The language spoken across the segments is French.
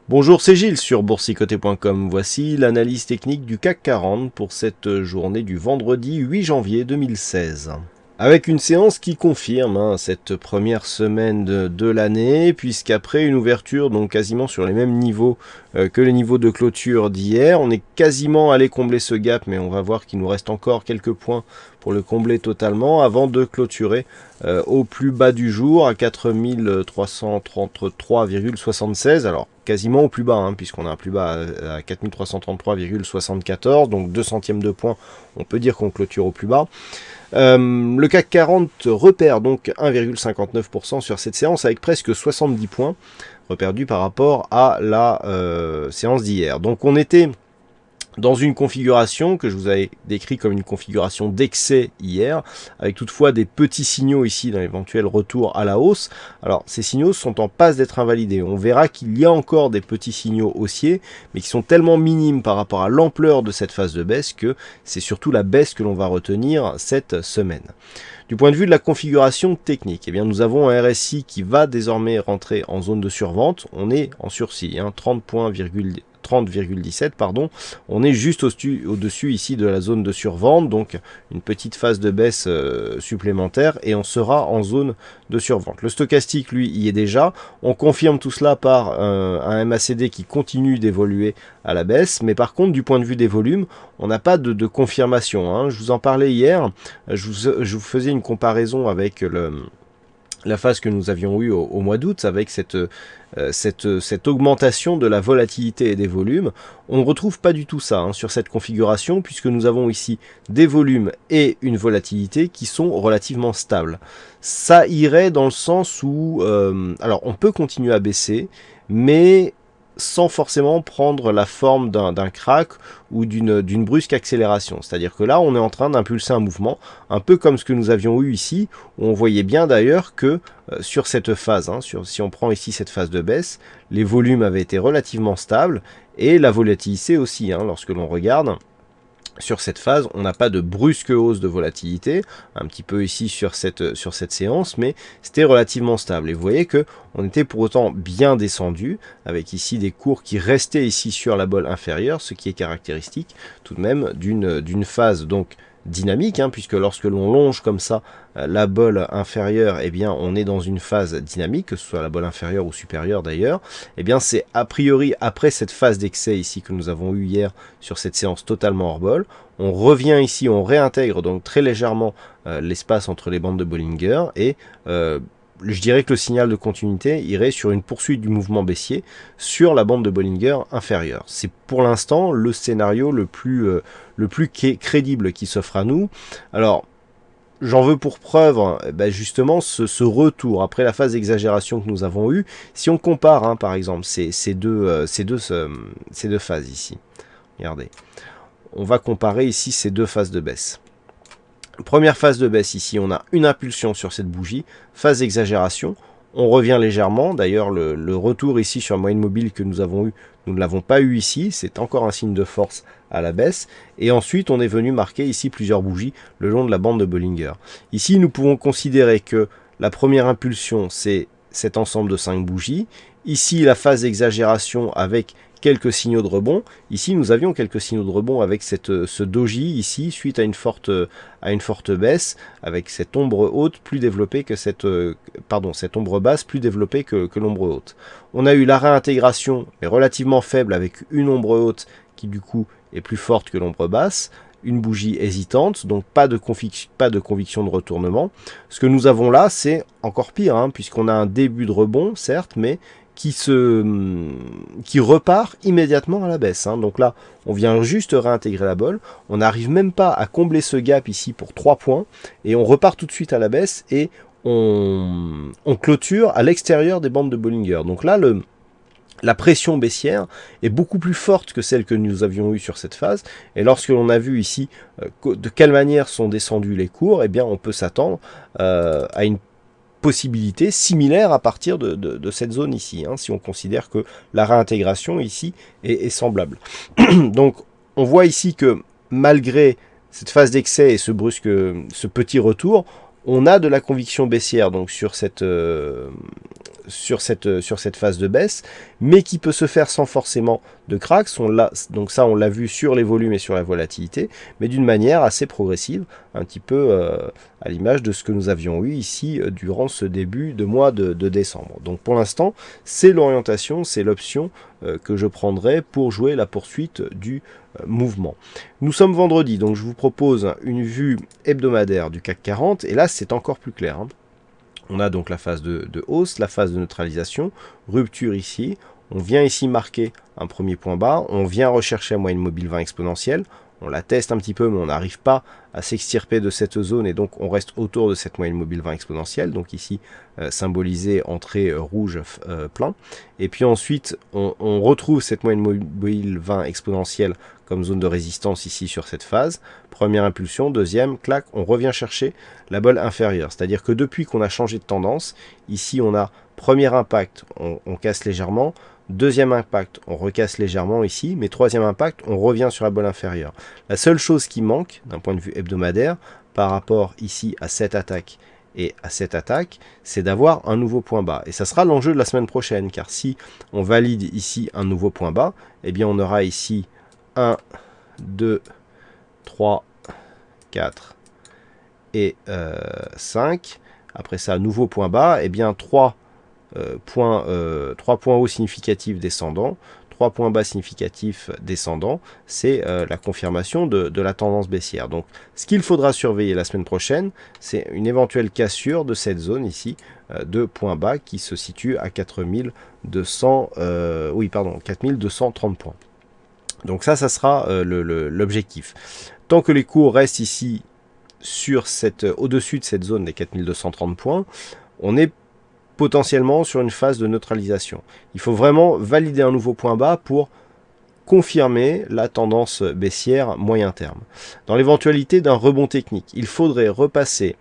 Bonjour, c'est Gilles sur boursicoté.com. Voici l'analyse technique du CAC 40 pour cette journée du vendredi 8 janvier 2016. Avec une séance qui confirme cette première semaine de l'année, puisqu'après une ouverture donc quasiment sur les mêmes niveaux que les niveaux de clôture d'hier, on est quasiment allé combler ce gap, mais on va voir qu'il nous reste encore quelques points pour le combler totalement avant de clôturer au plus bas du jour à 4333,76. Alors quasiment au plus bas, puisqu'on a un plus bas à 4333,74, donc 2 centièmes de point, on peut dire qu'on clôture au plus bas. Le CAC 40 repère donc 1,59% sur cette séance avec presque 70 points reperdus par rapport à la séance d'hier. Donc on était dans une configuration que je vous avais décrit comme une configuration d'excès hier, avec toutefois des petits signaux ici dans l'éventuel retour à la hausse. Alors ces signaux sont en passe d'être invalidés. On verra qu'il y a encore des petits signaux haussiers, mais qui sont tellement minimes par rapport à l'ampleur de cette phase de baisse que c'est surtout la baisse que l'on va retenir cette semaine. Du point de vue de la configuration technique, eh bien nous avons un RSI qui va désormais rentrer en zone de survente. On est en sursis, 30,17 pardon, on est juste au-dessus ici de la zone de survente, donc une petite phase de baisse supplémentaire et on sera en zone de survente. Le stochastique lui y est déjà, on confirme tout cela par un MACD qui continue d'évoluer à la baisse, mais par contre du point de vue des volumes, on n'a pas de confirmation. Je vous en parlais hier, je vous faisais une comparaison avec la phase que nous avions eue au mois d'août avec cette augmentation de la volatilité et des volumes. On ne retrouve pas du tout ça sur cette configuration puisque nous avons ici des volumes et une volatilité qui sont relativement stables. Ça irait dans le sens où alors on peut continuer à baisser, mais sans forcément prendre la forme d'un crack ou d'une brusque accélération. C'est-à-dire que là, on est en train d'impulser un mouvement, un peu comme ce que nous avions eu ici, où on voyait bien d'ailleurs que sur cette phase, si on prend ici cette phase de baisse, les volumes avaient été relativement stables, et la volatilité aussi, lorsque l'on regarde. Sur cette phase, on n'a pas de brusque hausse de volatilité, un petit peu ici sur cette séance, mais c'était relativement stable. Et vous voyez que on était pour autant bien descendu, avec ici des cours qui restaient ici sur la bolle inférieure, ce qui est caractéristique tout de même d'une phase donc dynamique, puisque lorsque l'on longe comme ça la bolle inférieure, eh bien on est dans une phase dynamique, que ce soit la bolle inférieure ou supérieure d'ailleurs. Eh bien c'est a priori après cette phase d'excès ici que nous avons eu hier sur cette séance totalement hors bol, on revient ici, on réintègre donc très légèrement l'espace entre les bandes de Bollinger et je dirais que le signal de continuité irait sur une poursuite du mouvement baissier sur la bande de Bollinger inférieure. C'est pour l'instant le scénario le plus crédible qui s'offre à nous. Alors, j'en veux pour preuve justement ce retour après la phase d'exagération que nous avons eue. Si on compare par exemple ces deux phases ici, regardez, on va comparer ici ces deux phases de baisse. Première phase de baisse ici, on a une impulsion sur cette bougie, phase d'exagération, on revient légèrement, d'ailleurs le retour ici sur la moyenne mobile que nous avons eu, nous ne l'avons pas eu ici, c'est encore un signe de force à la baisse, et ensuite on est venu marquer ici plusieurs bougies le long de la bande de Bollinger. Ici nous pouvons considérer que la première impulsion c'est cet ensemble de 5 bougies, ici la phase d'exagération avec quelques signaux de rebond. Ici, nous avions quelques signaux de rebond avec ce doji ici, suite à une forte baisse, avec cette ombre haute plus développée que cette ombre basse plus développée que l'ombre haute. On a eu la réintégration, mais relativement faible, avec une ombre haute qui du coup est plus forte que l'ombre basse, une bougie hésitante, donc pas de conviction de retournement. Ce que nous avons là, c'est encore pire, puisqu'on a un début de rebond, certes, mais qui repart immédiatement à la baisse. Donc là, on vient juste réintégrer la bolle. On n'arrive même pas à combler ce gap ici pour 3 points. Et on repart tout de suite à la baisse et on clôture à l'extérieur des bandes de Bollinger. Donc là, la pression baissière est beaucoup plus forte que celle que nous avions eue sur cette phase. Et lorsque l'on a vu ici de quelle manière sont descendus les cours, eh bien on peut s'attendre à une possibilité similaire à partir de cette zone ici, si on considère que la réintégration ici est semblable. Donc on voit ici que malgré cette phase d'excès et ce petit retour, on a de la conviction baissière donc sur cette sur cette phase de baisse, mais qui peut se faire sans forcément de cracks. Donc ça, on l'a vu sur les volumes et sur la volatilité, mais d'une manière assez progressive, un petit peu à l'image de ce que nous avions eu ici durant ce début de mois de décembre. Donc pour l'instant, c'est l'orientation, c'est l'option que je prendrai pour jouer la poursuite du mouvement. Nous sommes vendredi, donc je vous propose une vue hebdomadaire du CAC 40, et là c'est encore plus clair, hein. On a donc la phase de hausse, la phase de neutralisation, rupture ici, on vient ici marquer un premier point bas, on vient rechercher la moyenne mobile 20 exponentielle, on la teste un petit peu mais on n'arrive pas à s'extirper de cette zone et donc on reste autour de cette moyenne mobile 20 exponentielle, donc ici symbolisé entrée rouge plein, et puis ensuite on retrouve cette moyenne mobile 20 exponentielle comme zone de résistance ici sur cette phase, première impulsion, deuxième, clac, on revient chercher la bolle inférieure, c'est-à-dire que depuis qu'on a changé de tendance, ici on a premier impact, on casse légèrement, deuxième impact, on recasse légèrement ici, mais troisième impact, on revient sur la bolle inférieure. La seule chose qui manque, d'un point de vue hebdomadaire, par rapport ici à cette attaque et à cette attaque, c'est d'avoir un nouveau point bas. Et ça sera l'enjeu de la semaine prochaine, car si on valide ici un nouveau point bas, eh bien on aura ici 1, 2, 3, 4 et 5. Après ça, nouveau point bas, et bien 3 points hauts significatifs descendants, 3 points bas significatifs descendants, c'est la confirmation de la tendance baissière. Donc ce qu'il faudra surveiller la semaine prochaine, c'est une éventuelle cassure de cette zone ici, de points bas qui se situe à 4230 points. Donc ça sera l'objectif. Tant que les cours restent ici au-dessus de cette zone des 4230 points, on est potentiellement sur une phase de neutralisation. Il faut vraiment valider un nouveau point bas pour confirmer la tendance baissière moyen terme. Dans l'éventualité d'un rebond technique, il faudrait repasser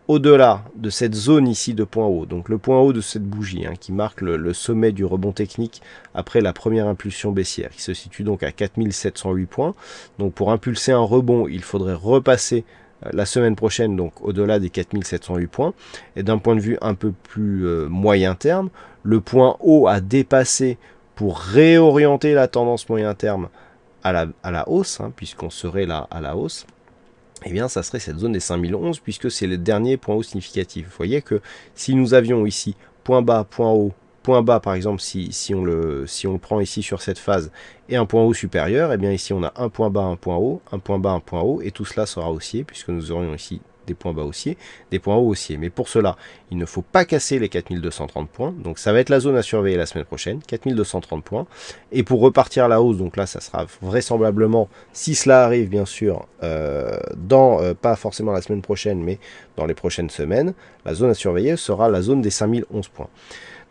au-delà de cette zone ici de point haut, donc le point haut de cette bougie qui marque le sommet du rebond technique après la première impulsion baissière, qui se situe donc à 4708 points. Donc pour impulser un rebond, il faudrait repasser la semaine prochaine, donc au-delà des 4708 points. Et d'un point de vue un peu plus moyen terme, le point haut à dépasser pour réorienter la tendance moyen terme à la hausse, puisqu'on serait là à la hausse, eh bien ça serait cette zone des 5011, puisque c'est le dernier point haut significatif. Vous voyez que si nous avions ici point bas, point haut, point bas par exemple, si on le prend ici sur cette phase, et un point haut supérieur, eh bien ici on a un point bas, un point haut, un point bas, un point haut, et tout cela sera haussier, puisque nous aurions ici des points bas haussiers, des points hauts haussiers. Mais pour cela, il ne faut pas casser les 4230 points. Donc ça va être la zone à surveiller la semaine prochaine, 4230 points. Et pour repartir à la hausse, donc là, ça sera vraisemblablement, si cela arrive bien sûr, pas forcément la semaine prochaine, mais dans les prochaines semaines, la zone à surveiller sera la zone des 5011 points.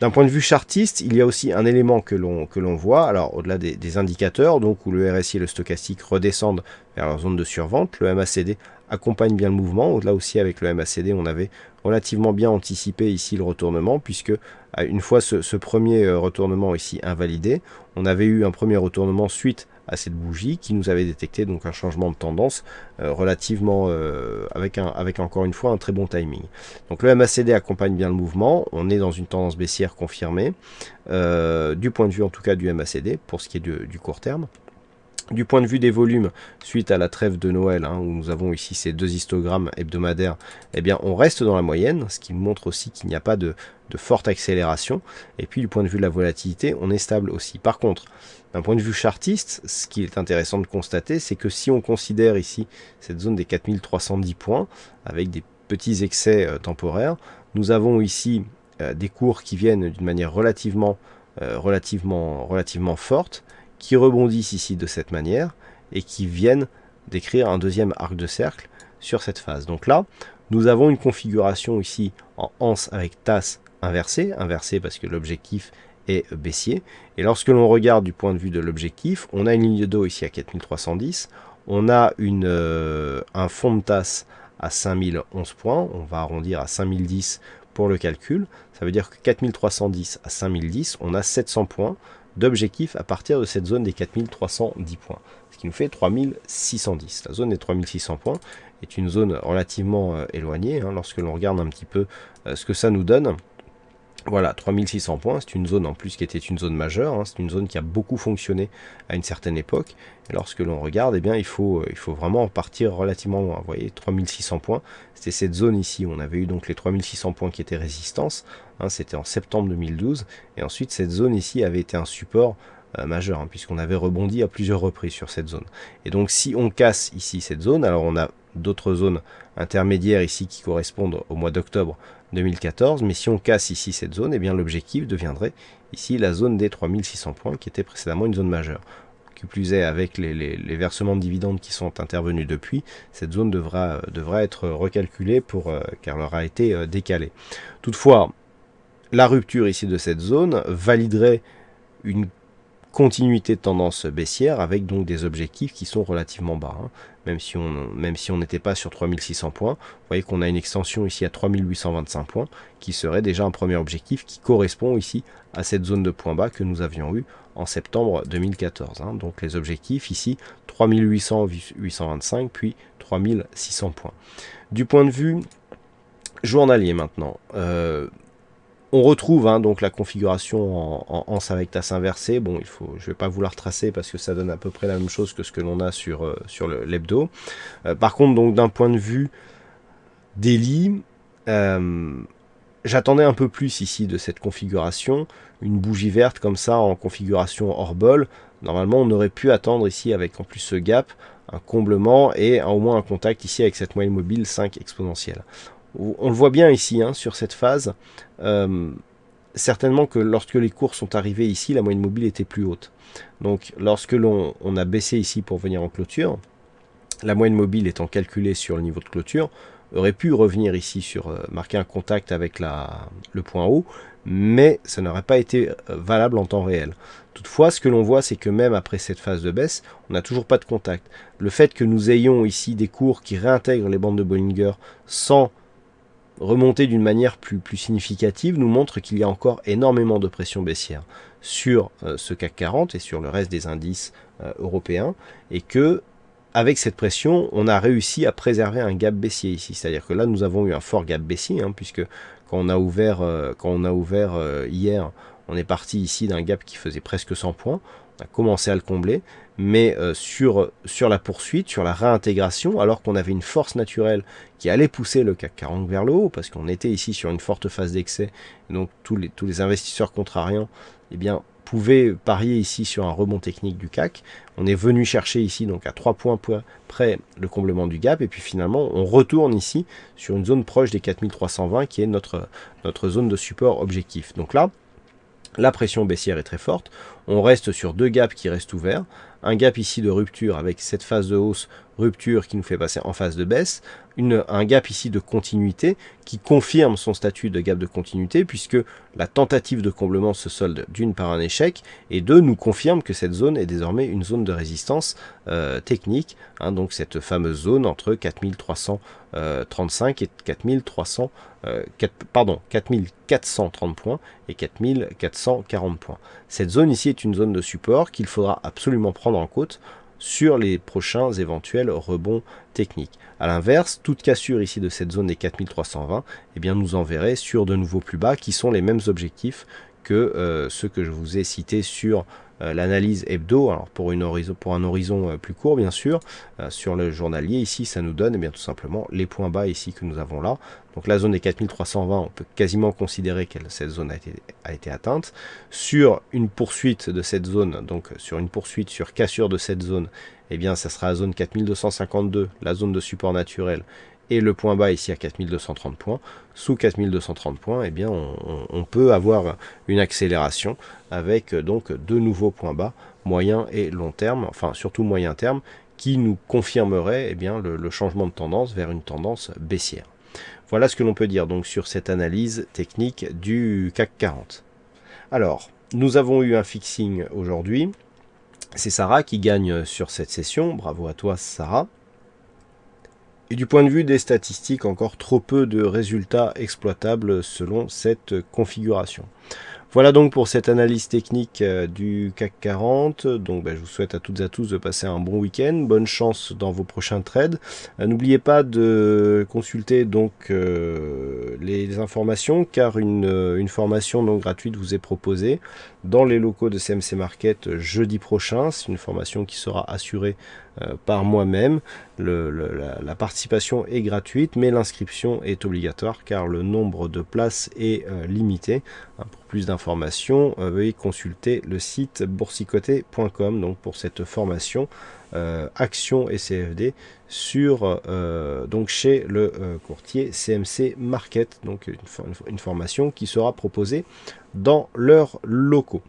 D'un point de vue chartiste, il y a aussi un élément que l'on voit, alors au-delà des indicateurs, donc où le RSI et le stochastique redescendent vers leur zone de survente, le MACD accompagne bien le mouvement. Au-delà aussi, avec le MACD, on avait relativement bien anticipé ici le retournement, puisque une fois ce premier retournement ici invalidé, on avait eu un premier retournement suite à cette bougie qui nous avait détecté donc un changement de tendance relativement avec encore une fois un très bon timing. Donc le MACD accompagne bien le mouvement, on est dans une tendance baissière confirmée du point de vue en tout cas du MACD pour ce qui est du court terme. Du point de vue des volumes, suite à la trêve de Noël, où nous avons ici ces deux histogrammes hebdomadaires, eh bien on reste dans la moyenne, ce qui montre aussi qu'il n'y a pas de forte accélération. Et puis du point de vue de la volatilité, on est stable aussi. Par contre, d'un point de vue chartiste, ce qui est intéressant de constater, c'est que si on considère ici cette zone des 4310 points, avec des petits excès temporaires, nous avons ici des cours qui viennent d'une manière relativement forte, qui rebondissent ici de cette manière et qui viennent décrire un deuxième arc de cercle sur cette phase. Donc là, nous avons une configuration ici en anse avec tasse inversée parce que l'objectif est baissier. Et lorsque l'on regarde du point de vue de l'objectif, on a une ligne d'eau ici à 4310, on a un fond de tasse à 5011 points, on va arrondir à 5010 pour le calcul, ça veut dire que 4310 à 5010, on a 700 points d'objectif à partir de cette zone des 4310 points, ce qui nous fait 3610. La zone des 3600 points est une zone relativement éloignée, lorsque l'on regarde un petit peu ce que ça nous donne. Voilà, 3600 points, c'est une zone en plus qui était une zone majeure, hein, c'est une zone qui a beaucoup fonctionné à une certaine époque. Et lorsque l'on regarde, eh bien, il faut vraiment partir relativement loin. Vous voyez, 3600 points, c'était cette zone ici. On avait eu donc les 3600 points qui étaient résistance, hein, c'était en septembre 2012. Et ensuite, cette zone ici avait été un support majeur, hein, puisqu'on avait rebondi à plusieurs reprises sur cette zone. Et donc, si on casse ici cette zone, alors on a d'autres zones intermédiaires ici qui correspondent au mois d'octobre 2014, mais si on casse ici cette zone, eh bien l'objectif deviendrait ici la zone des 3600 points qui était précédemment une zone majeure. Qui plus est, avec les versements de dividendes qui sont intervenus depuis, cette zone devra être recalculée car elle aura été décalée. Toutefois, la rupture ici de cette zone validerait une continuité de tendance baissière avec donc des objectifs qui sont relativement bas, hein. Même si on n'était pas sur 3600 points, vous voyez qu'on a une extension ici à 3825 points qui serait déjà un premier objectif qui correspond ici à cette zone de point bas que nous avions eu en septembre 2014, hein. Donc les objectifs ici 3800, 825 puis 3600 points. Du point de vue journalier maintenant, on retrouve hein, donc la configuration en anse avec tasse inversée. Bon, je ne vais pas vous la retracer parce que ça donne à peu près la même chose que ce que l'on a sur l'hebdo. Par contre, donc d'un point de vue daily, j'attendais un peu plus ici de cette configuration. Une bougie verte comme ça en configuration hors bol. Normalement, on aurait pu attendre ici avec en plus ce gap, un comblement et au moins un contact ici avec cette moyenne mobile 5 exponentielle. On le voit bien ici hein, sur cette phase. Certainement que lorsque les cours sont arrivés ici, la moyenne mobile était plus haute. Donc lorsque l'on a baissé ici pour venir en clôture, la moyenne mobile étant calculée sur le niveau de clôture, aurait pu revenir ici sur marquer un contact avec le point haut, mais ça n'aurait pas été valable en temps réel. Toutefois, ce que l'on voit, c'est que même après cette phase de baisse, on n'a toujours pas de contact. Le fait que nous ayons ici des cours qui réintègrent les bandes de Bollinger sans remonter d'une manière plus significative nous montre qu'il y a encore énormément de pression baissière sur ce CAC 40 et sur le reste des indices européens, et que avec cette pression, on a réussi à préserver un gap baissier ici. C'est-à-dire que là, nous avons eu un fort gap baissier, hein, puisque quand on a ouvert hier, on est parti ici d'un gap qui faisait presque 100 points. On a commencé à le combler, mais sur la poursuite, sur la réintégration, alors qu'on avait une force naturelle qui allait pousser le CAC 40 vers le haut, parce qu'on était ici sur une forte phase d'excès, donc tous les investisseurs contrariants, eh bien, pouvaient parier ici sur un rebond technique du CAC. On est venu chercher ici donc à 3 points près le comblement du gap, et puis finalement on retourne ici sur une zone proche des 4320 qui est notre zone de support objectif. Donc là, la pression baissière est très forte, on reste sur deux gaps qui restent ouverts, un gap ici de rupture avec cette phase de hausse, rupture qui nous fait passer en phase de baisse, un gap ici de continuité qui confirme son statut de gap de continuité puisque la tentative de comblement se solde d'une par un échec et deux nous confirme que cette zone est désormais une zone de résistance technique, hein, donc cette fameuse zone entre 4335 et 4430 points et 4440 points. Cette zone ici est une zone de support qu'il faudra absolument prendre en compte sur les prochains éventuels rebonds techniques. A l'inverse, toute cassure ici de cette zone des 4320, eh bien nous enverrait sur de nouveaux plus bas qui sont les mêmes objectifs que ceux que je vous ai cités sur l'analyse hebdo, alors pour un horizon plus court bien sûr, sur le journalier ici ça nous donne bien tout simplement les points bas ici que nous avons là. Donc la zone des 4320, on peut quasiment considérer que cette zone a été atteinte. Sur une poursuite de cette zone, donc sur cassure de cette zone, eh bien ça sera la zone 4252, la zone de support naturel, et le point bas ici à 4230 points. Sous 4230 points, eh bien on peut avoir une accélération avec donc deux nouveaux points bas, moyen et long terme, enfin surtout moyen terme, qui nous confirmerait eh bien, le changement de tendance vers une tendance baissière. Voilà ce que l'on peut dire donc sur cette analyse technique du CAC 40. Alors, nous avons eu un fixing aujourd'hui. C'est Sarah qui gagne sur cette session. Bravo à toi, Sarah. Et du point de vue des statistiques, encore trop peu de résultats exploitables selon cette configuration. Voilà donc pour cette analyse technique du CAC 40. Donc je vous souhaite à toutes et à tous de passer un bon week-end. Bonne chance dans vos prochains trades. N'oubliez pas de consulter donc les informations, car une formation non gratuite vous est proposée dans les locaux de CMC Market jeudi prochain. C'est une formation qui sera assurée par moi-même. La participation est gratuite, mais l'inscription est obligatoire car le nombre de places est limité. Pour plus d'informations, veuillez consulter le site boursicoté.com donc pour cette formation actions et CFD sur donc chez le courtier CMC Market, donc une formation qui sera proposée dans leurs locaux.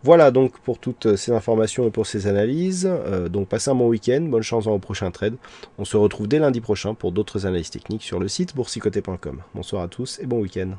Voilà donc pour toutes ces informations et pour ces analyses. Donc passez un bon week-end, bonne chance dans vos prochains trades. On se retrouve dès lundi prochain pour d'autres analyses techniques sur le site boursicoté.com. Bonsoir à tous et bon week-end.